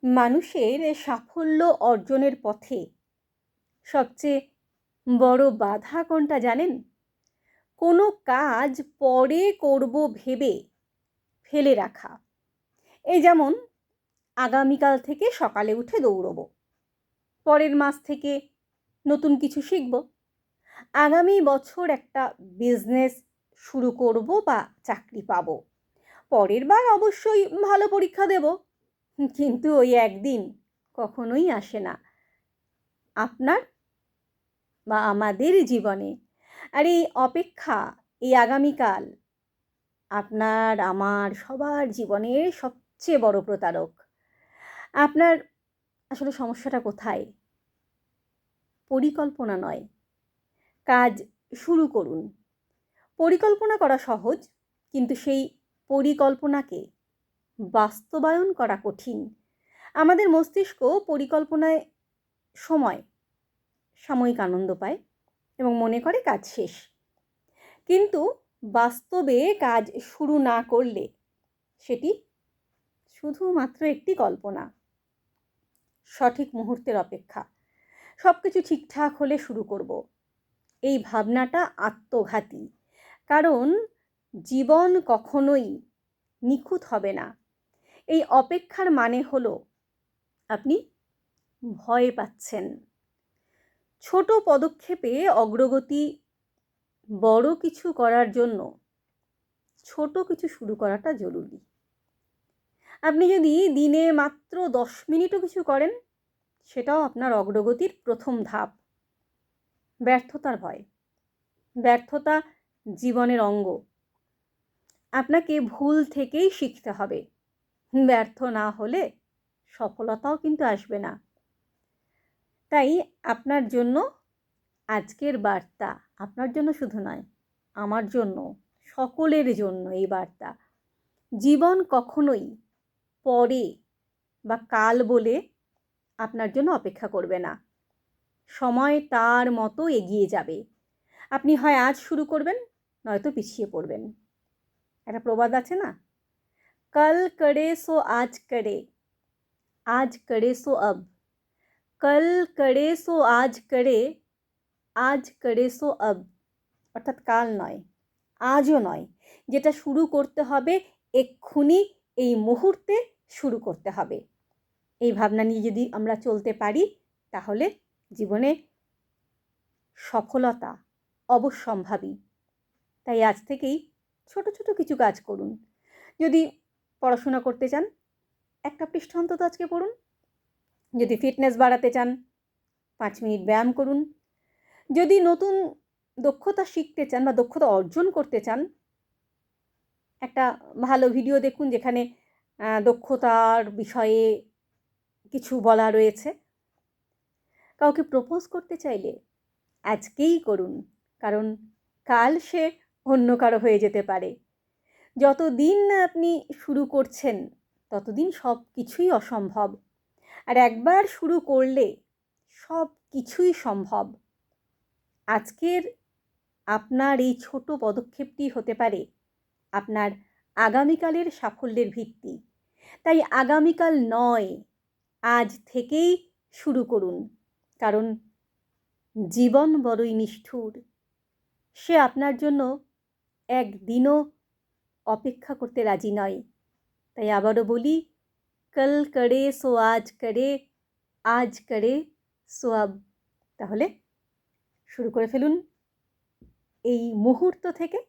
মানুষের সাফল্য অর্জনের পথে সবচেয়ে বড় বাধা কোনটা জানেন? কোনো কাজ পরে করব ভেবে ফেলে রাখা। এই যেমন আগামীকাল থেকে সকালে উঠে দৌড়বো, পরের মাস থেকে নতুন কিছু শিখব, আগামী বছর একটা বিজনেস শুরু করব বা চাকরি পাবো, পরের বার অবশ্যই ভালো পরীক্ষা দেব। কিন্তু ওই একদিন কখনোই আসে না আপনার বা আমাদের জীবনে। আর এই অপেক্ষা, এই আগামীকাল আপনার আমার সবার জীবনের সবচেয়ে বড় প্রতারক। আপনার আসলে সমস্যাটা কোথায়? পরিকল্পনা নয়, কাজ শুরু করুন। পরিকল্পনা করা সহজ, কিন্তু সেই পরিকল্পনাকে বাস্তবায়ন করা কঠিন। আমাদের মস্তিষ্ক পরিকল্পনায় সময় সাময়িক আনন্দ পায় এবং মনে করে কাজ শেষ। কিন্তু বাস্তবে কাজ শুরু না করলে সেটি শুধুমাত্র একটি কল্পনা। সঠিক মুহূর্তের অপেক্ষা, সব কিছু ঠিকঠাক হলে শুরু করব, এই ভাবনাটা আত্মঘাতী। কারণ জীবন কখনোই নিখুঁত হবে না। এই অপেক্ষার মানে হলো আপনি ভয় পাচ্ছেন। ছোট পদক্ষেপে অগ্রগতি, বড় কিছু করার জন্য ছোট কিছু শুরু করাটা জরুরি। আপনি যদি দিনে মাত্র 10 মিনিটও কিছু করেন, সেটাও আপনার অগ্রগতির প্রথম ধাপ। ব্যর্থতার ভয়, ব্যর্থতা জীবনের অঙ্গ। আপনাকে ভুল থেকেই শিখতে হবে। ব্যর্থ না হলে সফলতাও কিন্তু আসবে না। তাই আপনার জন্য আজকের বার্তা, আপনার জন্য শুধু নয়, আমার জন্য, সকলের জন্য এই বার্তা। জীবন কখনোই পরে বা কাল বলে আপনার জন্য অপেক্ষা করবে না। সময় তার মতো এগিয়ে যাবে। আপনি হয় আজ শুরু করবেন, নয়তো পিছিয়ে পড়বেন। একটা প্রবাদ আছে না, কাল করে সো আজ করে, আজ করে সো আব, কাল করে সো আজ করে, আজ করে সো আব। অর্থাৎ কাল নয়, আজও নয়, যেটা শুরু করতে হবে এক্ষুনি, এই মুহূর্তে শুরু করতে হবে। এই ভাবনা নিয়ে যদি আমরা চলতে পারি, তাহলে জীবনে সফলতা অবশ্যম্ভাবী। তাই আজ থেকেই ছোট ছোট কিছু কাজ করুন। যদি পড়াশোনা করতে চান, একটা পৃষ্ঠা অন্তত আজকে পড়ুন। যদি ফিটনেস বাড়াতে চান, 5 মিনিট ব্যায়াম করুন। যদি নতুন দক্ষতা শিখতে চান বা দক্ষতা অর্জন করতে চান, একটা ভালো ভিডিও দেখুন যেখানে দক্ষতার বিষয়ে কিছু বলা রয়েছে। কাউকে প্রপোজ করতে চাইলে আজকেই করুন, কারণ কাল সে অন্য কারো হয়ে যেতে পারে। যতদিন না আপনি শুরু করছেন, ততদিন সব কিছুই অসম্ভব। আর একবার শুরু করলে সব কিছুই সম্ভব। আজকের আপনার এই ছোট পদক্ষেপটি হতে পারে আপনার আগামীকালের সাফল্যের ভিত্তি। তাই আগামীকাল নয়, আজ থেকেই শুরু করুন। কারণ জীবন বড়ই নিষ্ঠুর, সে আপনার জন্য একদিনও অপেক্ষা করতে রাজি নয়। তাই আবারও বলি, কাল করে সো আজ করে, আজ করে সো আব। তাহলে শুরু করে ফেলুন এই মুহূর্ত থেকে।